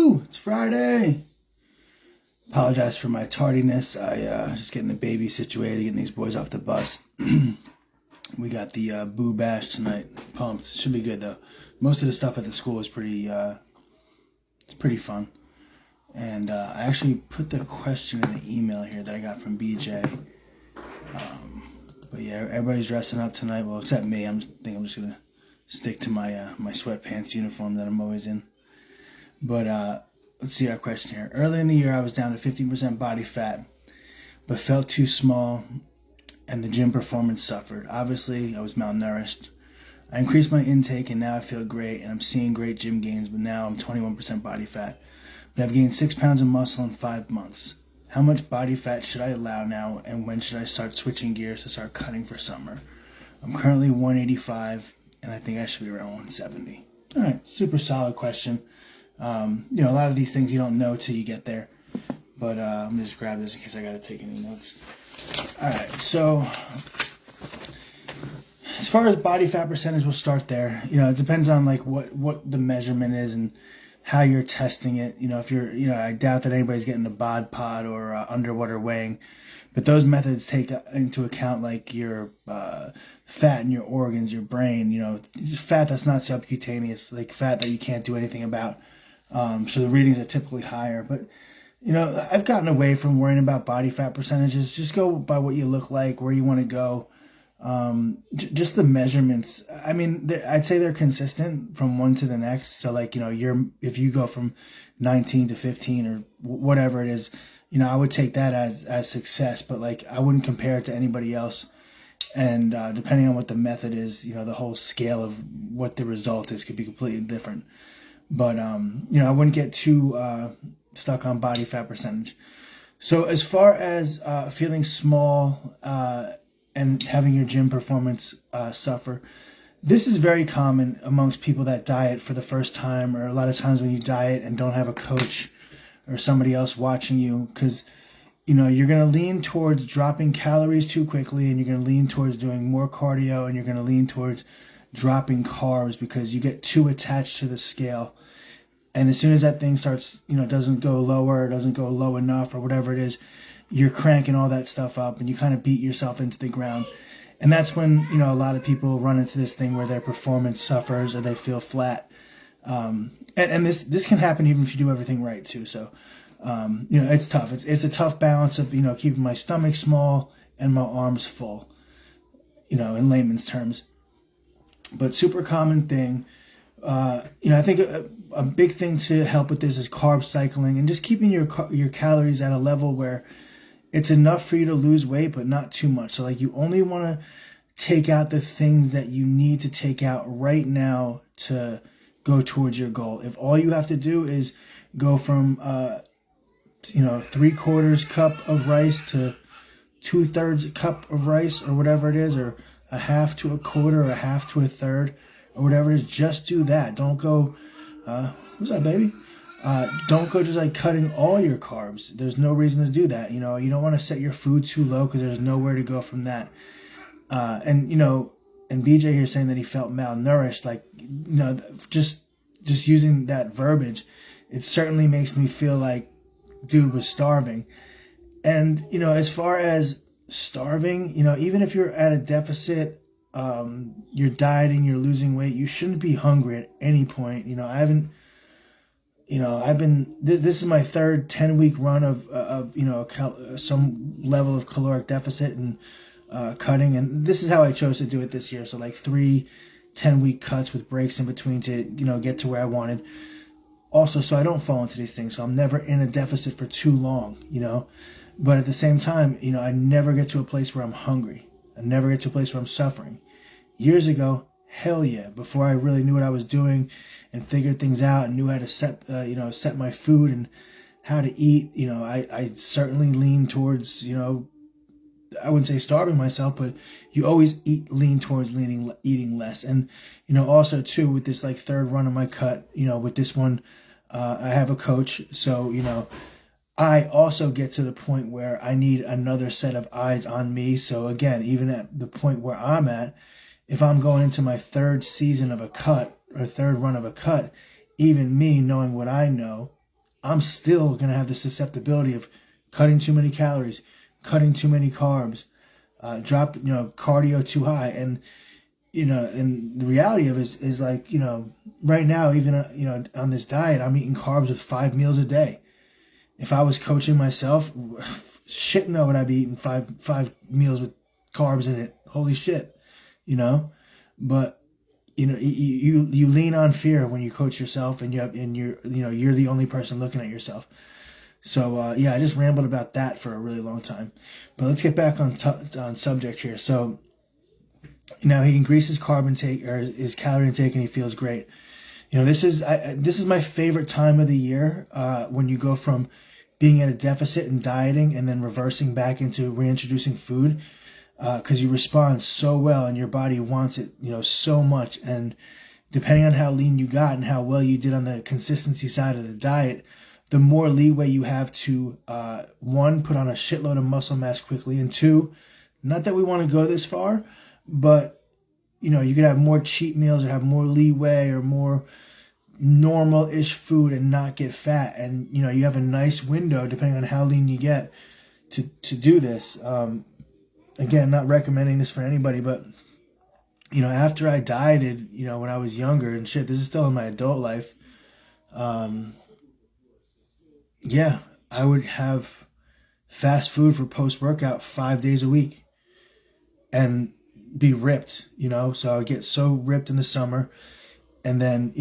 Woo! It's Friday. Apologize for my tardiness. I just getting the baby situated, getting these boys off the bus. We got the Boo Bash tonight. Pumped. Should be good though. Most of the stuff at the school is it's pretty fun. And I actually put the question in the email here that I got from BJ. But yeah, everybody's dressing up tonight. Well, except me. I think I'm just gonna stick to my my sweatpants uniform that I'm always in. But let's see our question here. Early in the year, I was down to 15% body fat, but felt too small, and the gym performance suffered. Obviously, I was malnourished. I increased my intake, and now I feel great, and I'm seeing great gym gains, but now I'm 21% body fat. But I've gained 6 pounds of muscle in 5 months. How much body fat should I allow now, and when should I start switching gears to start cutting for summer? I'm currently 185, and I think I should be around 170. All right, super solid question. A lot of these things you don't know till you get there. But I'm going to just grab this in case I got to take any notes. All right, so as far as body fat percentage, we'll start there. It depends on like what the measurement is and how you're testing it. If you're, I doubt that anybody's getting a bod pod or underwater weighing. But those methods take into account like your fat in your organs, your brain, fat that's not subcutaneous, like fat that you can't do anything about. So the readings are typically higher. But, I've gotten away from worrying about body fat percentages. Just go by what you look like, where you want to go. Just the measurements. I mean, I'd say they're consistent from one to the next. So like, if you go from 19 to 15 or whatever it is, I would take that as success, but like, I wouldn't compare it to anybody else. And, depending on what the method is, the whole scale of what the result is could be completely different. But, I wouldn't get too stuck on body fat percentage. So as far as feeling small and having your gym performance suffer, this is very common amongst people that diet for the first time, or a lot of times when you diet and don't have a coach or somebody else watching you, because, you're going to lean towards dropping calories too quickly, and you're going to lean towards doing more cardio, and you're going to lean towards dropping carbs because you get too attached to the scale. And as soon as that thing starts, doesn't go lower, doesn't go low enough or whatever it is, you're cranking all that stuff up and you kind of beat yourself into the ground. And that's when, a lot of people run into this thing where their performance suffers or they feel flat. And this can happen even if you do everything right too. So, it's tough. It's a tough balance of, keeping my stomach small and my arms full, in layman's terms. But super common thing. I think a big thing to help with this is carb cycling and just keeping your calories at a level where it's enough for you to lose weight, but not too much. So like you only want to take out the things that you need to take out right now to go towards your goal. If all you have to do is go from, 3/4 cup of rice to 2/3 cup of rice or whatever it is, or a half to a quarter, or a half to a third, or whatever it is, just do that. Don't go, what's that, baby? Don't go just like cutting all your carbs. There's no reason to do that. You don't want to set your food too low because there's nowhere to go from that. And BJ here saying that he felt malnourished, like, just using that verbiage, it certainly makes me feel like dude was starving. And, as far as starving, even if you're at a deficit, you're dieting, you're losing weight, you shouldn't be hungry at any point. This is my third 10-week run of some level of caloric deficit and cutting, and this is how I chose to do it this year. So like 3 10-week cuts with breaks in between to get to where I wanted. Also, so I don't fall into these things, so I'm never in a deficit for too long. But at the same time, I never get to a place where I'm hungry. I never get to a place where I'm suffering. Years ago, hell yeah, before I really knew what I was doing and figured things out and knew how to set my food and how to eat, I certainly leaned towards, I wouldn't say starving myself, but you always lean towards eating less. And, also too, with this like third run of my cut, with this one, I have a coach. So, I also get to the point where I need another set of eyes on me. So again, even at the point where I'm at, if I'm going into my third season of a cut or third run of a cut, even me knowing what I know, I'm still going to have the susceptibility of cutting too many calories, cutting too many carbs, drop, cardio too high. And the reality of it is like, right now, even, on this diet, I'm eating carbs with 5 meals a day. If I was coaching myself, shit, no, would I be eating five meals with carbs in it? Holy shit, you know. But you lean on fear when you coach yourself, and you're the only person looking at yourself. So yeah, I just rambled about that for a really long time. But let's get back on subject here. So he increases carb intake or his calorie intake, and he feels great. This is my favorite time of the year, when you go from being at a deficit and dieting and then reversing back into reintroducing food, because you respond so well and your body wants it, so much. And depending on how lean you got and how well you did on the consistency side of the diet, the more leeway you have to, one, put on a shitload of muscle mass quickly, and two, not that we want to go this far, but you could have more cheat meals or have more leeway or more normal-ish food and not get fat. And you have a nice window, depending on how lean you get, to do this. Again, not recommending this for anybody, but after I dieted, when I was younger and shit, this is still in my adult life. Yeah, I would have fast food for post-workout 5 days a week and be ripped, so I would get so ripped in the summer. And then,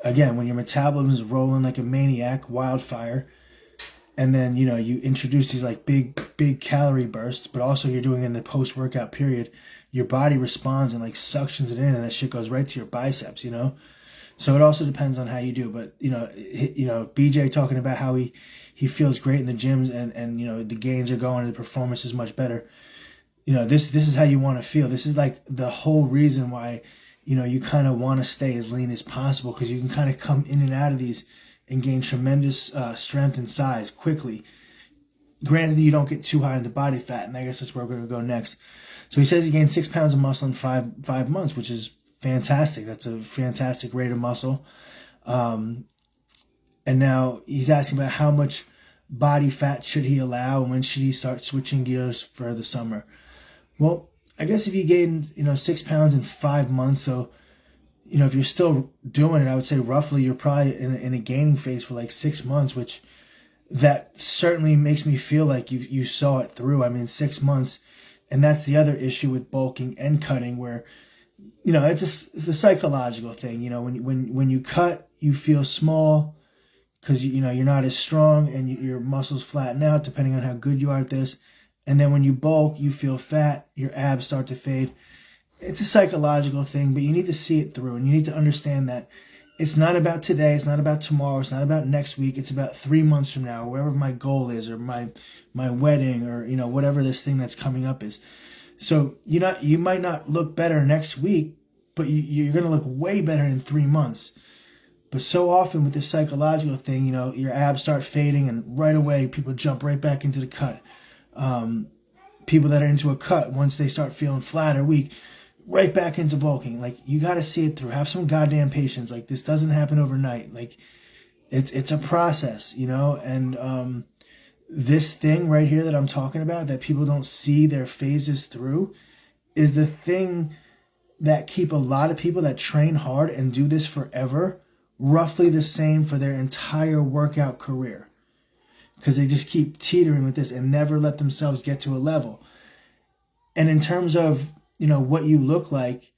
again, when your metabolism is rolling like a maniac, wildfire, and then, you introduce these like big calorie bursts, but also you're doing it in the post-workout period, your body responds and like suctions it in, and that shit goes right to your biceps, So it also depends on how you do. But, BJ talking about how he feels great in the gyms, and the gains are going and the performance is much better. This is how you want to feel. This is like the whole reason why, you kind of want to stay as lean as possible, because you can kind of come in and out of these and gain tremendous strength and size quickly. Granted, you don't get too high in the body fat, and I guess that's where we're going to go next. So he says he gained 6 pounds of muscle in five months, which is fantastic. That's a fantastic rate of muscle. And now he's asking about how much body fat should he allow, and when should he start switching gears for the summer. Well, I guess if you gain, 6 pounds in 5 months, so, if you're still doing it, I would say roughly you're probably in a gaining phase for like 6 months, which that certainly makes me feel like you saw it through. I mean, 6 months. And that's the other issue with bulking and cutting, where, it's a psychological thing. When you cut, you feel small because, you're not as strong, and your muscles flatten out depending on how good you are at this. And then when you bulk, you feel fat, your abs start to fade. It's a psychological thing, but you need to see it through, and you need to understand that it's not about today, it's not about tomorrow, it's not about next week, it's about 3 months from now, wherever my goal is, or my wedding, or whatever this thing that's coming up is. So you might not look better next week, but you're going to look way better in 3 months. But so often with this psychological thing, your abs start fading, and right away people jump right back into the cut. People that are into a cut, once they start feeling flat or weak, right back into bulking. Like, you got to see it through. Have some goddamn patience. Like, this doesn't happen overnight. Like, it's a process, and this thing right here that I'm talking about, that people don't see their phases through, is the thing that keep a lot of people that train hard and do this forever roughly the same for their entire workout career, because they just keep teetering with this and never let themselves get to a level. And in terms of, what you look like,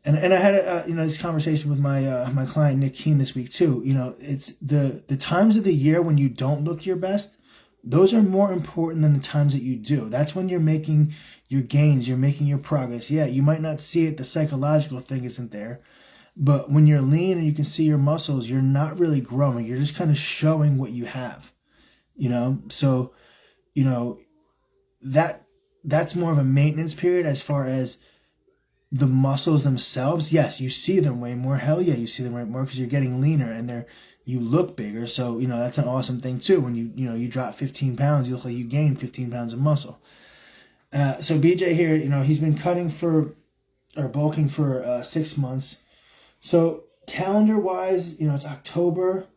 and I had this conversation with my client Nick Keen this week too. It's the times of the year when you don't look your best, those are more important than the times that you do. That's when you're making your gains, you're making your progress. Yeah, you might not see it, the psychological thing isn't there, but when you're lean and you can see your muscles, you're not really growing. You're just kind of showing what you have. So, that's more of a maintenance period. As far as the muscles themselves, yes, you see them way more. Hell yeah, you see them way more, because you're getting leaner and you look bigger. So, that's an awesome thing too. When you drop 15 pounds, you look like you gained 15 pounds of muscle. So BJ here, he's been bulking for 6 months. So calendar wise, you know, it's October,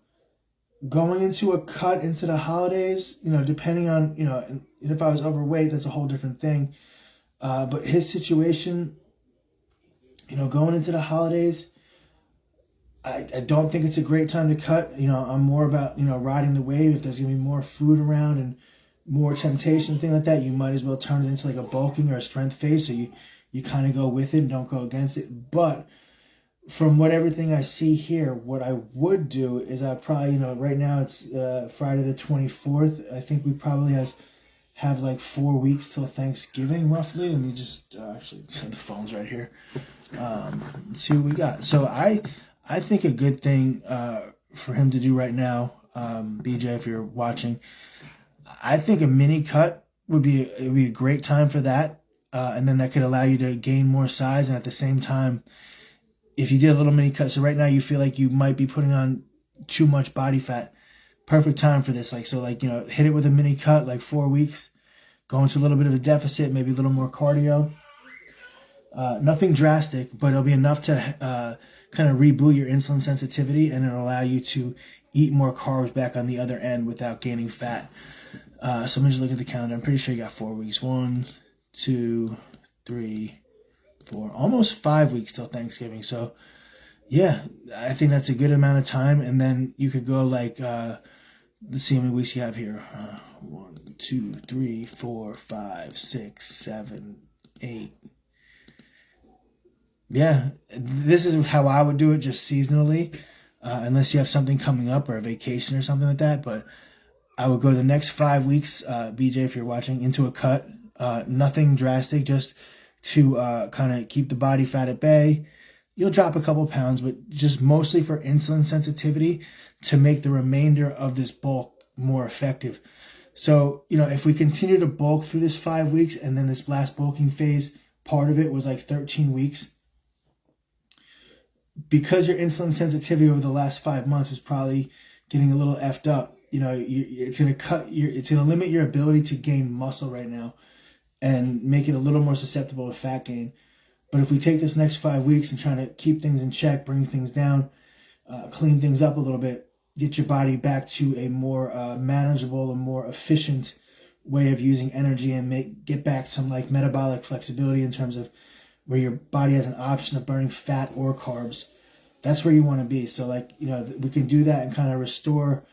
going into a cut into the holidays, you know, depending on, you know, and if I was overweight, that's a whole different thing. But his situation, you know, going into the holidays, I don't think it's a great time to cut. You know, I'm more about, you know, riding the wave. If there's going to be more food around and more temptation, thing like that, you might as well turn it into like a bulking or a strength phase. So you kind of go with it and don't go against it. But from what everything I see here, what I would do is I probably, you know, right now it's Friday the 24th. I think we probably have like 4 weeks till Thanksgiving roughly. Let me just actually, the phone's right here. Let's see what we got. So I think a good thing for him to do right now, BJ, if you're watching, I think a mini cut would be a great time for that, and then that could allow you to gain more size, and at the same time, if you did a little mini cut, so right now you feel like you might be putting on too much body fat, perfect time for this. Like, so like, you know, hit it with a mini cut, like 4 weeks, go into a little bit of a deficit, maybe a little more cardio. Nothing drastic, but it'll be enough to kind of reboot your insulin sensitivity, and it'll allow you to eat more carbs back on the other end without gaining fat. So let me just look at the calendar. I'm pretty sure you got 4 weeks. 1, 2, 3, 4, almost 5 weeks till Thanksgiving. So yeah, I think that's a good amount of time. And then you could go like, let's see how many weeks you have here. 1, 2, 3, 4, 5, 6, 7, 8. Yeah, this is how I would do it, just seasonally, unless you have something coming up or a vacation or something like that. But I would go the next 5 weeks, BJ, if you're watching, into a cut. Nothing drastic, just to kind of keep the body fat at bay. You'll drop a couple pounds, but just mostly for insulin sensitivity to make the remainder of this bulk more effective. So, you know, if we continue to bulk through this 5 weeks, and then this last bulking phase, part of it was like 13 weeks, because your insulin sensitivity over the last 5 months is probably getting a little effed up, you know, it's going to it's going to limit your ability to gain muscle right now and make it a little more susceptible to fat gain. But if we take this next 5 weeks and try to keep things in check, bring things down, clean things up a little bit, get your body back to a more manageable and more efficient way of using energy, and get back some like metabolic flexibility in terms of where your body has an option of burning fat or carbs, that's where you want to be. So like, you know, we can do that and kind of restore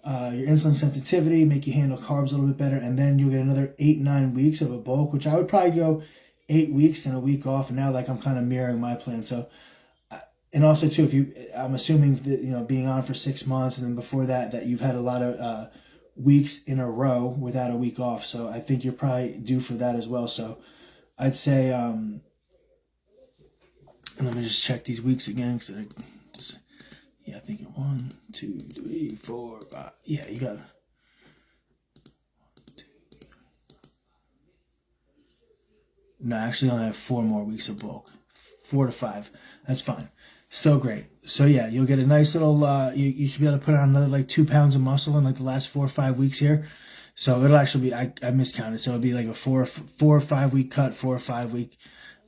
your insulin sensitivity, make you handle carbs a little bit better, and then you'll get another 8-9 weeks of a bulk, which I would probably go 8 weeks and a week off. And now like I'm kind of mirroring my plan. So, and also too, I'm assuming that, you know, being on for 6 months, and then before that you've had a lot of weeks in a row without a week off. So I think you're probably due for that as well. So I'd say, and let me just check these weeks again, because I think 1, 2, 3, 4, 5. Yeah, you got. No, actually, I only have 4 more weeks of bulk. 4 to 5. That's fine. So great. So yeah, you'll get a nice little. You should be able to put on another like 2 pounds of muscle in like the last 4 or 5 weeks here. So it'll actually be. I miscounted. So it'll be like a 4 or 5 week cut, 4 or 5 week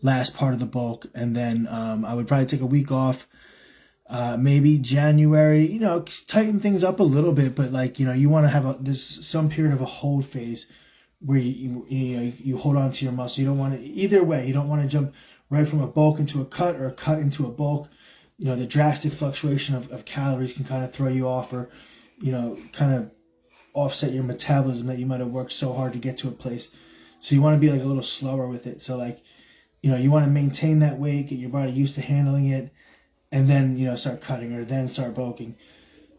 last part of the bulk, and then I would probably take a week off, maybe January, you know, tighten things up a little bit, but like, you know, you want to have some period of a hold phase where you hold on to your muscle. You don't want to, either way, you don't want to jump right from a bulk into a cut or a cut into a bulk. You know, the drastic fluctuation of calories can kind of throw you off, or, you know, kind of offset your metabolism that you might have worked so hard to get to a place. So you want to be like a little slower with it. So like, you know, you want to maintain that weight, get your body used to handling it, and then, you know, start cutting, or then start bulking.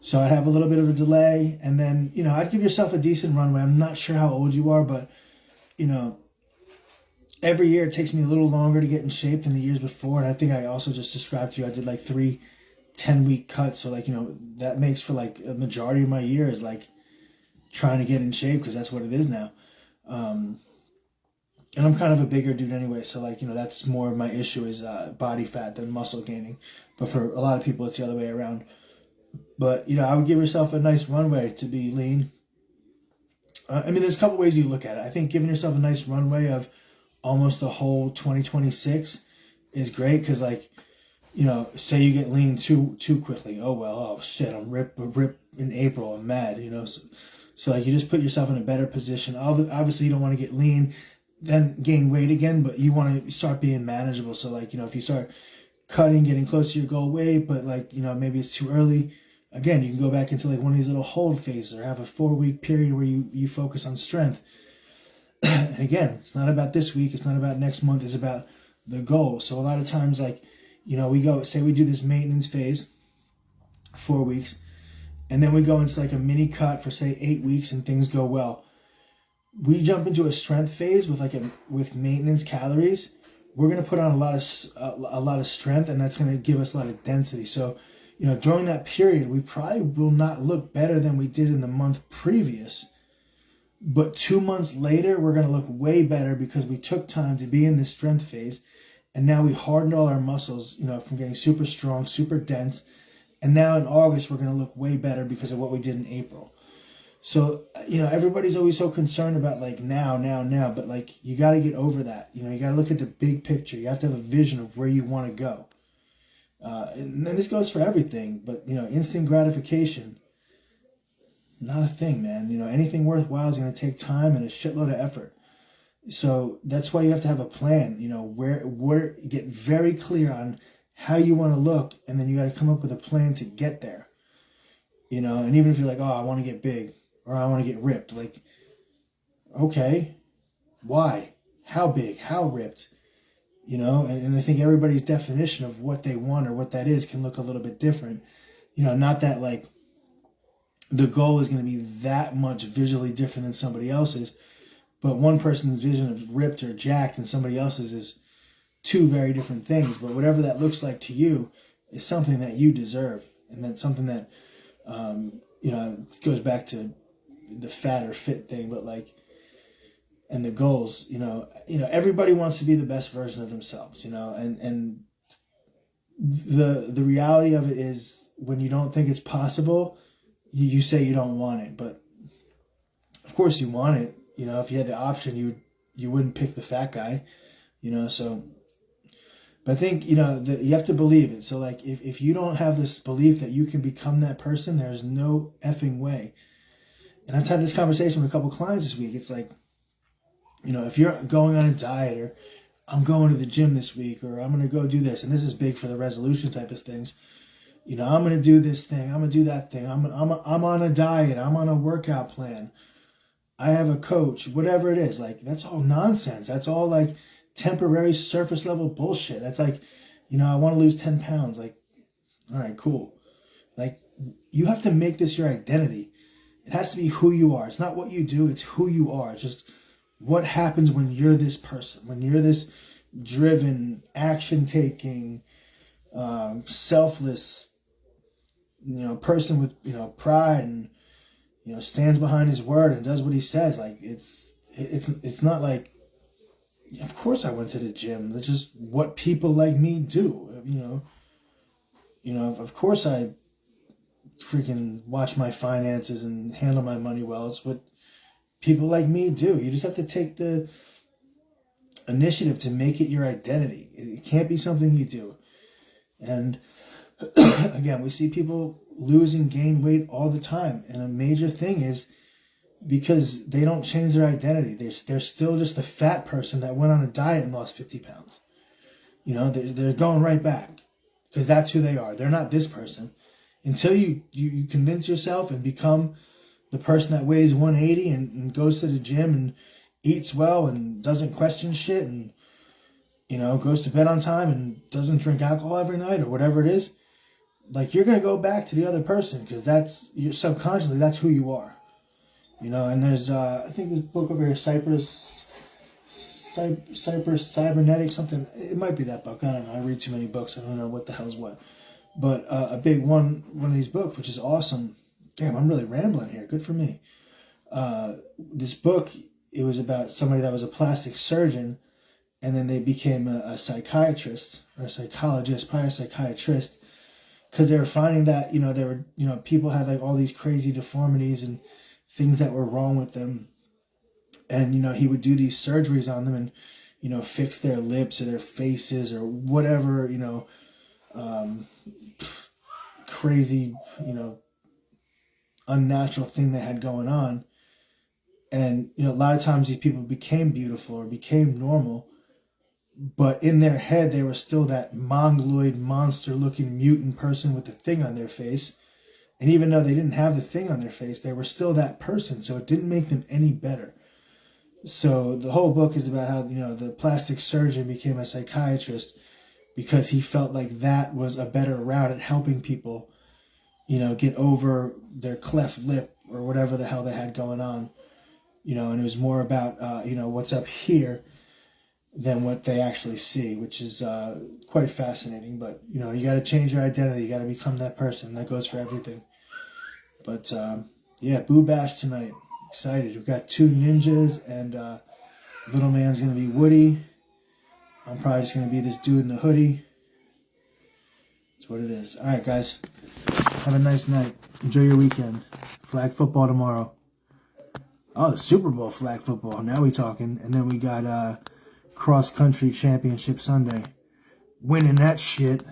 So I'd have a little bit of a delay, and then, you know, I'd give yourself a decent runway. I'm not sure how old you are, but, you know, every year it takes me a little longer to get in shape than the years before. And I think I also just described to you, I did like 3 10-week cuts. So like, you know, that makes for like a majority of my year is like trying to get in shape, because that's what it is now. And I'm kind of a bigger dude anyway, so like, you know, that's more of my issue is body fat than muscle gaining. But for a lot of people, it's the other way around. But, you know, I would give yourself a nice runway to be lean. I mean, there's a couple ways you look at it. I think giving yourself a nice runway of almost the whole 2026 is great, because like, say you get lean too quickly. Oh well, oh shit, I'm ripped in April. I'm mad. So like you just put yourself in a better position. Obviously, you don't want to get lean, then gain weight again, but you want to start being manageable. So like if you start cutting, getting close to your goal weight, but like maybe it's too early. Again, you can go back into like one of these little hold phases or have a 4-week period where you focus on strength. And again, it's not about this week. It's not about next month. It's about the goal. So a lot of times, like, we do this maintenance phase, 4 weeks, and then we go into like a mini cut for say 8 weeks and things go well. We jump into a strength phase with maintenance calories. We're going to put on a lot of strength, and that's going to give us a lot of density. So, during that period, we probably will not look better than we did in the month previous. But 2 months later, we're going to look way better because we took time to be in this strength phase. And now we hardened all our muscles, from getting super strong, super dense. And now in August, we're going to look way better because of what we did in April. So, everybody's always so concerned about like now. But like, you got to get over that. You got to look at the big picture. You have to have a vision of where you want to go. And then this goes for everything. But, instant gratification, not a thing, man. Anything worthwhile is going to take time and a shitload of effort. So that's why you have to have a plan, where get very clear on how you want to look, and then you got to come up with a plan to get there. And even if you're like, oh, I want to get big or I want to get ripped, like, okay, why? How big? How ripped? And I think everybody's definition of what they want or what that is can look a little bit different. Not that like the goal is going to be that much visually different than somebody else's, but one person's vision of ripped or jacked and somebody else's is two very different things. But whatever that looks like to you is something that you deserve. And that's something that, it goes back to the fat or fit thing, but like, and the goals, everybody wants to be the best version of themselves, and the reality of it is when you don't think it's possible, you say you don't want it, but of course you want it. If you had the option, you wouldn't pick the fat guy, so, but I think, that you have to believe it. So like, if you don't have this belief that you can become that person, there's no effing way. And I've had this conversation with a couple clients this week. It's like, if you're going on a diet, or I'm going to the gym this week, or I'm going to go do this, and this is big for the resolution type of things, I'm going to do this thing, I'm going to do that thing, I'm on a diet, I'm on a workout plan, I have a coach, whatever it is, like, that's all nonsense. That's all like temporary surface level bullshit. That's like, I want to lose 10 pounds. Like, all right, cool. Like, you have to make this your identity. It has to be who you are. It's not what you do, it's who you are. It's just what happens when you're this person, when you're this driven, action-taking, selfless, person with, pride and, stands behind his word and does what he says. Like, it's not like, of course I went to the gym. That's just what people like me do. Of course I freaking watch my finances and handle my money well. It's what people like me do. You just have to take the initiative to make it your identity. It can't be something you do. And again, we see people lose and gain weight all the time. And a major thing is because they don't change their identity. They're still just a fat person that went on a diet and lost 50 pounds. They're going right back because that's who they are. They're not this person. Until you convince yourself and become the person that weighs 180 and goes to the gym and eats well and doesn't question shit and, goes to bed on time and doesn't drink alcohol every night or whatever it is, like, you're going to go back to the other person because subconsciously, that's who you are. And there's, I think this book over here, Cypress Cybernetics, something, it might be that book. I don't know. I read too many books. I don't know what the hell's what. But a big one of these books, which is awesome. Damn, I'm really rambling here. Good for me. This book, it was about somebody that was a plastic surgeon, and then they became a psychiatrist or a psychologist, probably a psychiatrist, because they were finding that, people had like all these crazy deformities and things that were wrong with them. And, he would do these surgeries on them and, fix their lips or their faces or whatever, crazy, unnatural thing they had going on. And, a lot of times these people became beautiful or became normal, but in their head, they were still that mongoloid, monster looking mutant person with the thing on their face. And even though they didn't have the thing on their face, they were still that person. So it didn't make them any better. So the whole book is about how, the plastic surgeon became a psychiatrist because he felt like that was a better route at helping people, get over their cleft lip or whatever the hell they had going on. And it was more about, what's up here than what they actually see, which is quite fascinating. But, you got to change your identity. You got to become that person. That goes for everything. But, yeah, Boo Bash tonight. Excited. We've got 2 ninjas, and little man's going to be Woody. I'm probably just going to be this dude in the hoodie. That's what it is. All right, guys. Have a nice night. Enjoy your weekend. Flag football tomorrow. Oh, the Super Bowl flag football. Now we talking. And then we got cross-country championship Sunday. Winning that shit.